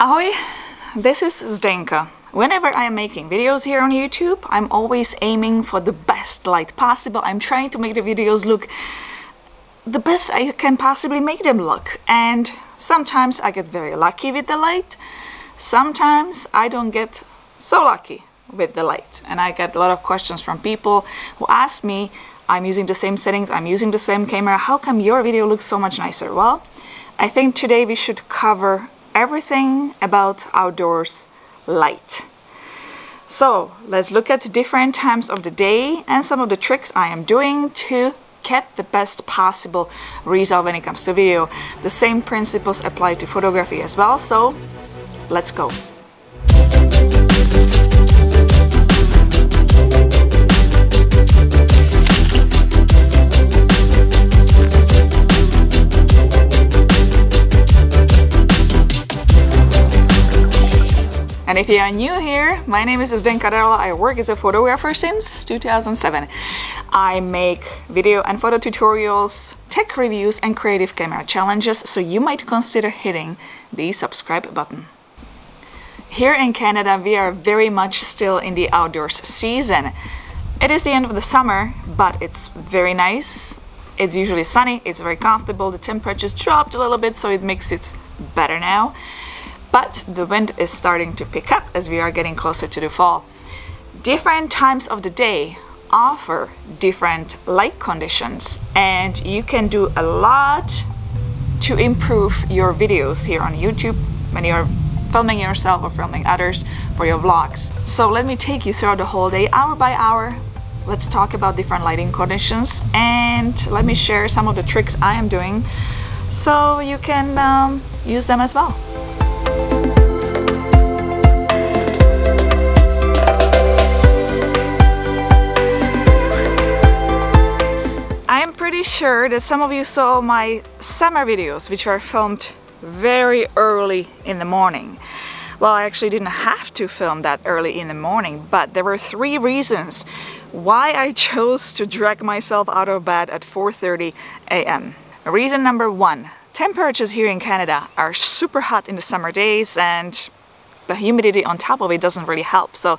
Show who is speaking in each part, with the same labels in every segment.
Speaker 1: Ahoy, this is Zdenka. Whenever I am making videos here on YouTube, I'm always aiming for the best light possible. I'm trying to make the videos look the best I can possibly make them look. And sometimes I get very lucky with the light. Sometimes I don't get so lucky with the light. And I get a lot of questions from people who ask me, I'm using the same settings, I'm using the same camera, how come your video looks so much nicer? Well, I think today we should cover everything about outdoors light. So let's look at different times of the day and some of the tricks I am doing to get the best possible result when it comes to video. The same principles apply to photography as well, so let's go. And if you are new here, my name is Zdenka. I work as a photographer since 2007. I make video and photo tutorials, tech reviews and creative camera challenges, so you might consider hitting the subscribe button. Here in Canada, we are very much still in the outdoors season. It is the end of the summer, but it's very nice. It's usually sunny, it's very comfortable. The temperature's dropped a little bit, so it makes it better now. But the wind is starting to pick up as we are getting closer to the fall. Different times of the day offer different light conditions, and you can do a lot to improve your videos here on YouTube when you're filming yourself or filming others for your vlogs. So let me take you throughout the whole day, hour by hour. Let's talk about different lighting conditions and let me share some of the tricks I am doing so you can use them as well. I'm pretty sure that some of you saw my summer videos, which were filmed very early in the morning. Well, I actually didn't have to film that early in the morning, but there were 3 reasons why I chose to drag myself out of bed at 4:30 a.m. Reason number 1, temperatures here in Canada are super hot in the summer days and the humidity on top of it doesn't really help. So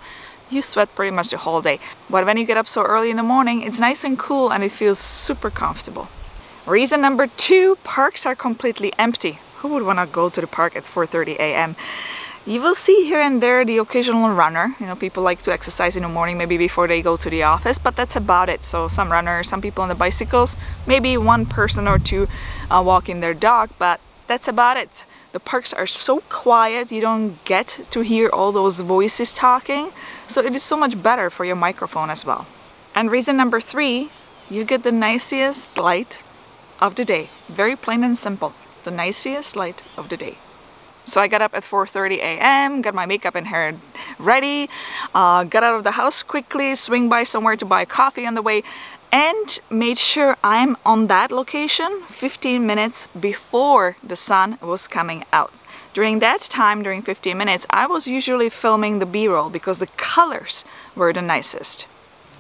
Speaker 1: you sweat pretty much the whole day. But when you get up so early in the morning, it's nice and cool and it feels super comfortable. Reason number 2, parks are completely empty. Who would want to go to the park at 4:30 a.m.? You will see here and there the occasional runner. You know, people like to exercise in the morning maybe before they go to the office, but that's about it. So some runners, some people on the bicycles, maybe one person or two walking their dog, but that's about it. The parks are so quiet, you don't get to hear all those voices talking, so it is so much better for your microphone as well. And reason number 3, you get the nicest light of the day. Very plain and simple, the nicest light of the day. So I got up at 4:30 a.m., got my makeup and hair ready, got out of the house quickly, swing by somewhere to buy coffee on the way, and made sure I'm on that location 15 minutes before the sun was coming out. During that time, during 15 minutes, I was usually filming the B-roll because the colors were the nicest.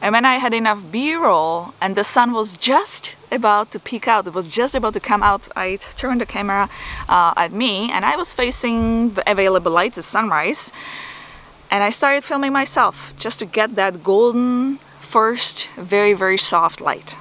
Speaker 1: And when I had enough B-roll and the sun was just about to peek out, it was just about to come out, I turned the camera at me and I was facing the available light, the sunrise, and I started filming myself just to get that golden first very soft light.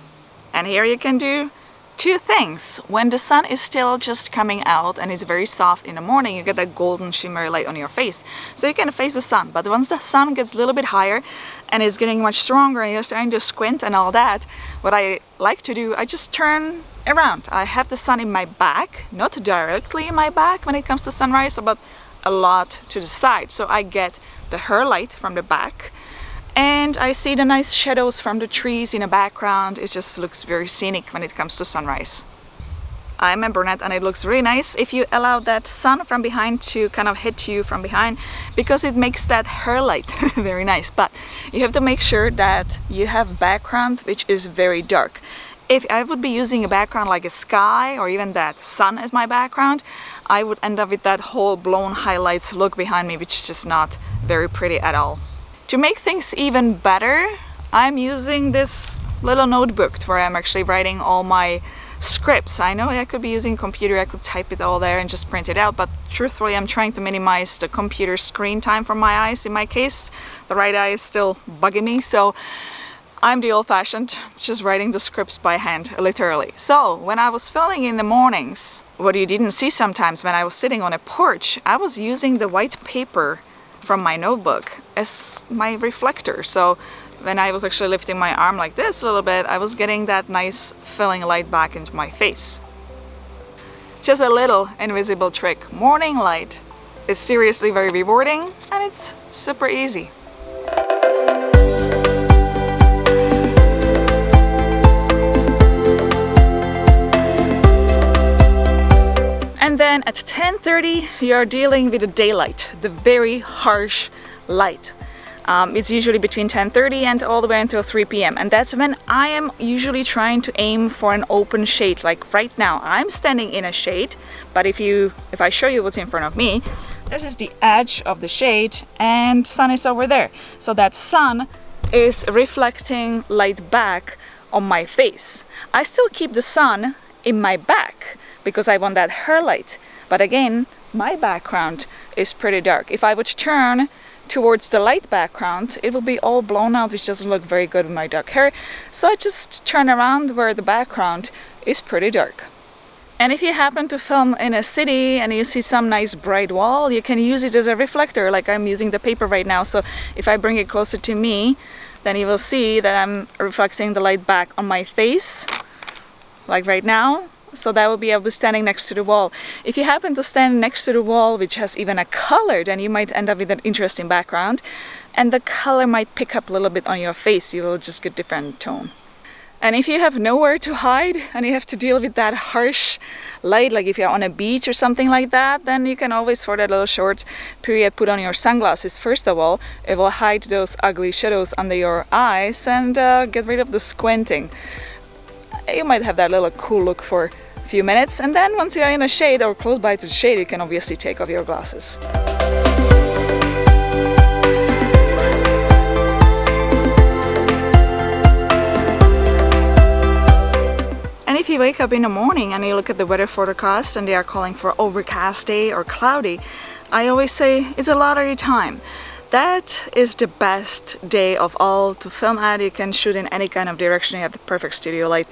Speaker 1: And here you can do 2 things. When the sun is still just coming out and it's very soft in the morning, you get that golden shimmery light on your face. So you can face the sun, but once the sun gets a little bit higher and is getting much stronger and you're starting to squint and all that, what I like to do, I just turn around. I have the sun in my back, not directly in my back when it comes to sunrise, but a lot to the side. So I get the hair light from the back and I see the nice shadows from the trees in the background. It just looks very scenic when it comes to sunrise. I'm a brunette and it looks really nice if you allow that sun from behind to kind of hit you from behind, because it makes that hair light very nice. But you have to make sure that you have background which is very dark. If I would be using a background like a sky or even that sun as my background, I would end up with that whole blown highlights look behind me, which is just not very pretty at all. To make things even better, I'm using this little notebook where I'm actually writing all my scripts. I know I could be using a computer, I could type it all there and just print it out, but truthfully I'm trying to minimize the computer screen time from my eyes. In my case, the right eye is still bugging me, so I'm the old-fashioned, just writing the scripts by hand, literally. So when I was filming in the mornings, what you didn't see sometimes when I was sitting on a porch, I was using the white paper from my notebook as my reflector. So when I was actually lifting my arm like this a little bit, I was getting that nice filling light back into my face. Just a little invisible trick. Morning light is seriously very rewarding and it's super easy. And then at 10:30 you're dealing with the daylight, the very harsh light. It's usually between 10:30 and all the way until 3 p.m. and that's when I am usually trying to aim for an open shade. Like right now I'm standing in a shade, but if I show you what's in front of me, this is the edge of the shade and sun is over there. So that sun is reflecting light back on my face. I still keep the sun in my back because I want that hair light, but again my background is pretty dark. If I would turn towards the light background, it will be all blown out, which doesn't look very good with my dark hair. So I just turn around where the background is pretty dark. And if you happen to film in a city and you see some nice bright wall, you can use it as a reflector, like I'm using the paper right now. So if I bring it closer to me, then you will see that I'm reflecting the light back on my face, like right now. So that will be able to standing next to the wall. If you happen to stand next to the wall which has even a color, then you might end up with an interesting background and the color might pick up a little bit on your face. You will just get different tone. And if you have nowhere to hide and you have to deal with that harsh light, like if you're on a beach or something like that, then you can always, for that little short period, put on your sunglasses. First of all, it will hide those ugly shadows under your eyes and get rid of the squinting. You might have that little cool look for a few minutes, and then once you're in a shade or close by to the shade, you can obviously take off your glasses. And if you wake up in the morning and you look at the weather forecast and they are calling for overcast day or cloudy, I always say it's a lottery time. That is the best day of all to film at. You can shoot in any kind of direction, you have the perfect studio light.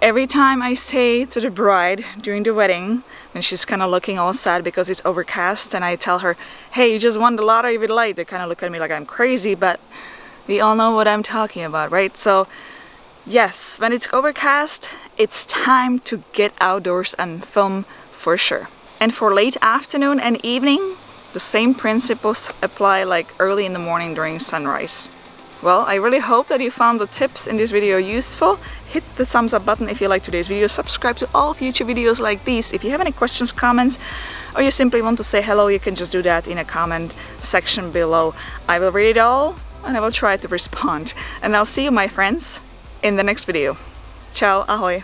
Speaker 1: Every time I say to the bride during the wedding, when she's kind of looking all sad because it's overcast, and I tell her, hey, you just won the lottery with light, they kind of look at me like I'm crazy, but we all know what I'm talking about, right? So yes, when it's overcast, it's time to get outdoors and film for sure. And for late afternoon and evening, the same principles apply like early in the morning during sunrise. Well, I really hope that you found the tips in this video useful. Hit the thumbs up button if you like today's video. Subscribe to all future videos like these. If you have any questions, comments, or you simply want to say hello, you can just do that in a comment section below. I will read it all and I will try to respond. And I'll see you, my friends, in the next video. Ciao, ahoy!